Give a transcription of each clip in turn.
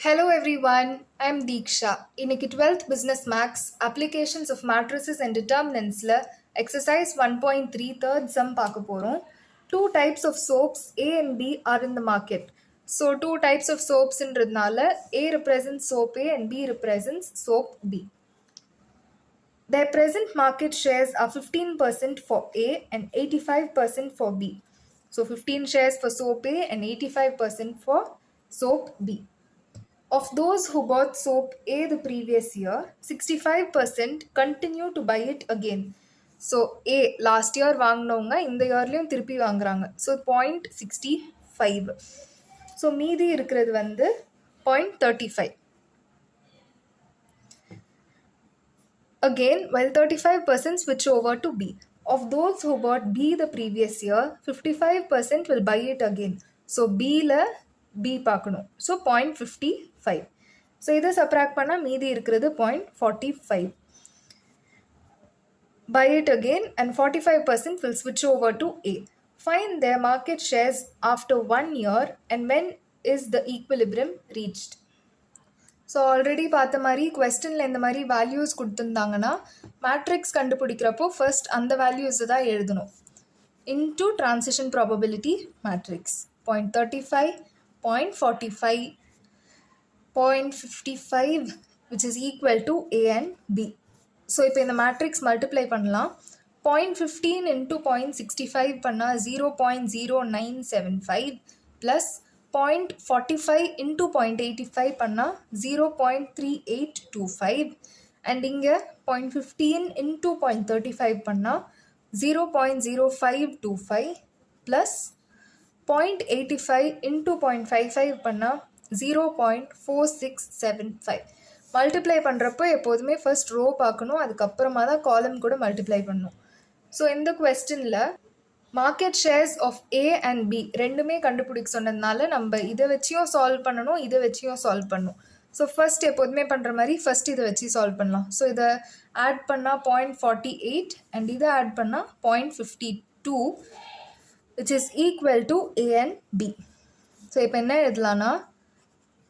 Hello everyone, I'm Deeksha. இன்னைக்கு 12th Business Max Applications of Matrices and Determinantsல exercise 1.3 third sum பார்க்க போறோம். Two types of soaps A and B are in the market. So two types of soaps ன்றதுனால A represents soap A and B represents soap B. Their present market shares are 15% for A and 85% for B. So 15 shares for soap A and 85% for soap B. Of those who bought soap A the previous year, 65% continue to buy it again. So A last year வாங்கினவங்க இந்த இயர்லையும் திருப்பி வாங்குறாங்க. So 0.65. So மீதி இருக்கிறது வந்து 0.35. Again, while 35% switch over to B. Of those who bought B the previous year, 55% will buy it again. So Bல B பார்க்கணும். So 0.55. So இதை subtract பண்ணால் மீதி இருக்கிறது 0.45. Buy it again and 45% will switch over to A. Find their market shares after 1 year and when is the equilibrium reached. So already பார்த்த மாதிரி கொஸ்டினில் இந்த மாதிரி வேல்யூஸ் கொடுத்துருந்தாங்கன்னா மேட்ரிக்ஸ் கண்டுபிடிக்கிறப்போ ஃபர்ஸ்ட் அந்த வேல்யூஸை தான் எழுதணும். Into transition probability matrix 0.35, 0.45, 0.55 which is equal to A and B. So இப்போ இந்த மேட்ரிக்ஸ் மல்டிப்ளை பண்ணலாம். 0.15 into 0.65 பண்ணால் 0.0975 ப்ளஸ் 0.45 into 0.85 பண்ணால் 0.3825 அண்ட் இங்கே 0.15 into 0.35 பண்ணால் 0.0525 ப்ளஸ் 0.85 into 0.55 பண்ணால் 0.4675. மல்டிப்ளை பண்ணுறப்போ எப்போதுமே ஃபர்ஸ்ட் ரோ பார்க்கணும், அதுக்கப்புறமா தான் காலம் கூட மல்டிப்ளை பண்ணணும். ஸோ இந்த கொஸ்டினில் market shares of A and B ரெண்டுமே கண்டுபிடிக்க சொன்னதுனால நம்ம இதை வச்சியும் சால்வ் பண்ணணும், இதை வச்சியும் சால்வ் பண்ணணும். ஸோ ஃபர்ஸ்ட் எப்போதுமே பண்ணுற மாதிரி ஃபர்ஸ்ட் இதை வச்சு சால்வ் பண்ணலாம். ஸோ இதை ஆட் பண்ணால் 0.48 அண்ட் இதை ஆட் பண்ணால் 0.52 which is equal to A and B. So இப்போ என்ன எழுதலான்னா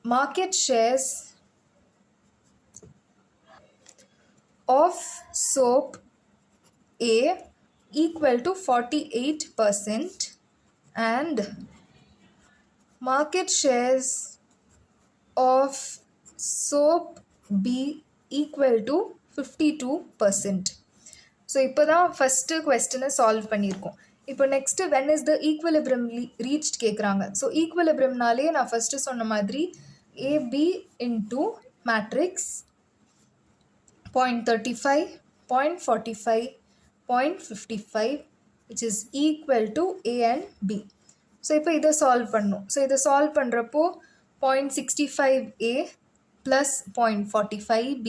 market shares of soap A equal to 48% and market shares of soap B equal to 52%. So இப்போ தான் ஃபஸ்ட்டு கொஸ்டினை சால்வ் பண்ணியிருக்கோம். இப்போ next when is the equilibrium reached கேட்குறாங்க. So ஈக்குவலிபிரம்னாலே நான் ஃபஸ்ட்டு சொன்ன மாதிரி A B into matrix 0.35, 0.45, 0.55 which is equal to A and B. So இப்போ இதை சால்வ் பண்ணணும். ஸோ இதை சால்வ் பண்ணுறப்போ 0.65A ப்ளஸ் 0.45B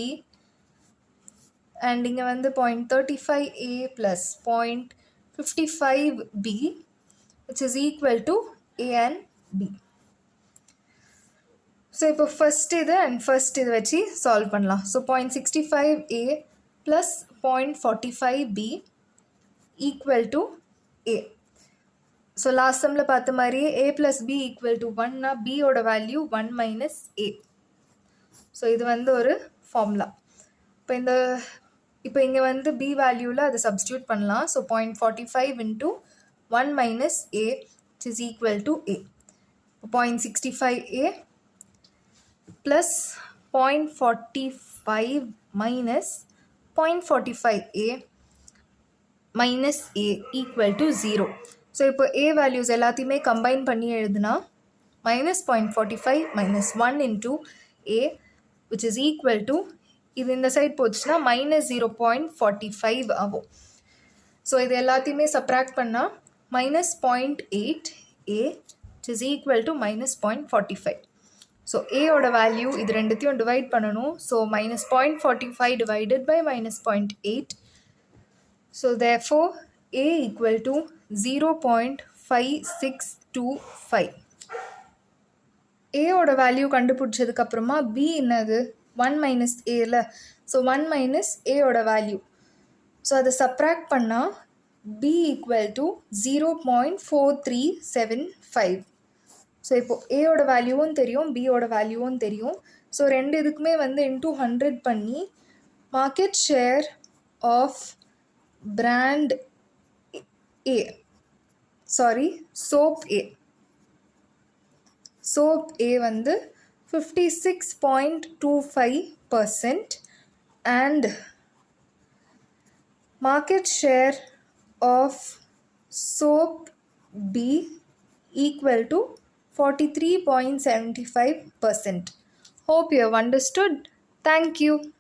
அண்ட் இங்கே வந்து 0.35A plus 0.55B which is equal to A and B. So இப்போ ஃபஸ்ட் இது அண்ட் ஃபஸ்ட் இது வச்சு சால்வ் பண்ணலாம். So 0.65A plus 0.45B equal to A. So last சம்மில் பார்த்த மாதிரியே A plus B equal to 1னா பியோட வேல்யூ 1 மைனஸ் A. ஸோ இது வந்து ஒரு ஃபார்முலா. இப்போ இங்கே வந்து B வேல்யூவில் அதை சப்ஸ்டியூட் பண்ணலாம். So 0.45 into 1 minus A which is equal to A. 0.65A plus 0.45 minus 0.45A minus A equal to 0. So இப்போ A values எல்லாத்தையுமே கம்பைன் பண்ணி எழுதுனா minus 0.45 minus 1 into A which is equal to இது இந்த side போச்சுன்னா minus 0.45 ஆகும். So இது எல்லாத்தையுமே சப்ராக்ட் பண்ணால் minus 0.8A which is equal to minus 0.45. So ஏயோட வேல்யூ இது ரெண்டுத்தையும் டிவைட் பண்ணணும். So minus 0.45 divided by minus 0.8. So therefore A equal to 0.5625. ஏயோட வேல்யூ கண்டுபிடிச்சதுக்கப்புறமா B என்னது 1 மைனஸ் ஏல. ஸோ 1 மைனஸ் ஏயோட வேல்யூ. ஸோ அதை சப்ராக்ட் பண்ணால் B equal to 0.4375. ஸோ இப்போது ஏயோட வேல்யூவும் தெரியும், பியோட வேல்யூவும் தெரியும். ஸோ ரெண்டு இதுக்குமே வந்து இன்டூ 100 பண்ணி market share of brand A, sorry soap A, soap A வந்து 56.25% and market share of soap B equal to 43.75%. Hope you have understood. Thank you.